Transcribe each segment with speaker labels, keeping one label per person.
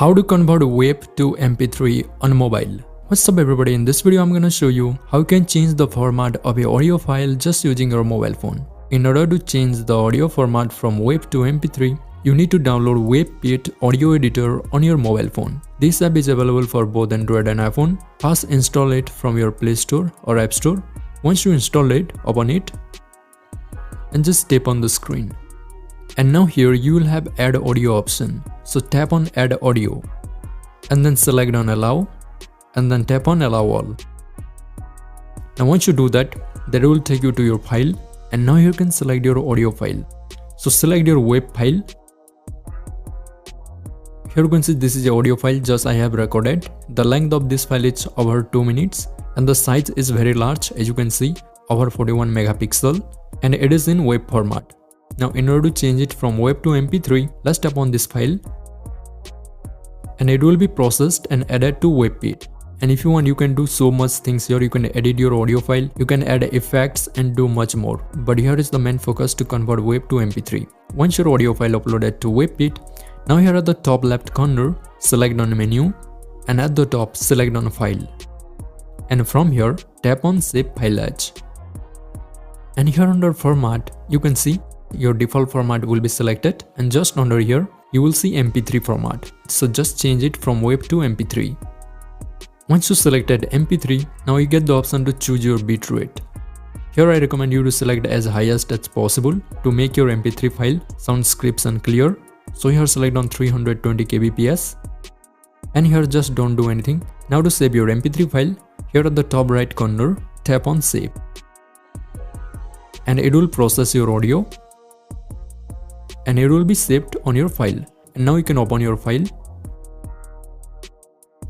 Speaker 1: How to convert WAV to MP3 on mobile. What's up everybody, in this video I'm gonna show you how you can change the format of your audio file just using your mobile phone. In order to change the audio format from WAV to MP3, you need to download WAV audio editor on your mobile phone. This app is available for both Android and iPhone. First install it from your Play Store or App Store. Once you install it, open it and just tap on the screen. And now here you will have add audio option. So tap on add audio and then select on allow and then tap on allow all. Now once you do that will take you to your file, and now you can select your audio file. So select your WAV file. Here you can see this is the audio file just I have recorded. The length of this file is over 2 minutes and the size is very large, as you can see, over 41 megapixel, and it is in WAV format. Now in order to change it from WAV to MP3, let's tap on this file and it will be processed and added to WAV. And if you want, you can do so much things here. You can edit your audio file, you can add effects and do much more. But here is the main focus to convert WAV to MP3. Once your audio file uploaded to WAV, now here at the top left corner, select on menu and at the top select on file. And from here, tap on save file as. And here under format, you can see your default format will be selected, and just under here you will see MP3 format. So just change it from WAV to MP3. Once you selected MP3, now you get the option to choose your bitrate. Here I recommend you to select as highest as possible to make your MP3 file sound crisp and clear. So here select on 320 kbps and here just don't do anything. Now to save your MP3 file, here at the top right corner, tap on save. And it will process your audio and it will be saved on your file. And now you can open your file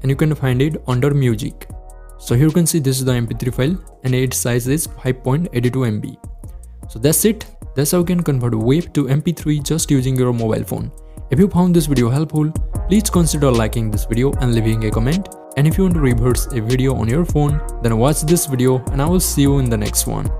Speaker 1: and you can find it under music. So here you can see this is the MP3 file and its size is 5.82 MB. So that's it. That's how you can convert WAV to MP3 just using your mobile phone. If you found this video helpful, please consider liking this video and leaving a comment. And if you want to reverse a video on your phone, then watch this video and I will see you in the next one.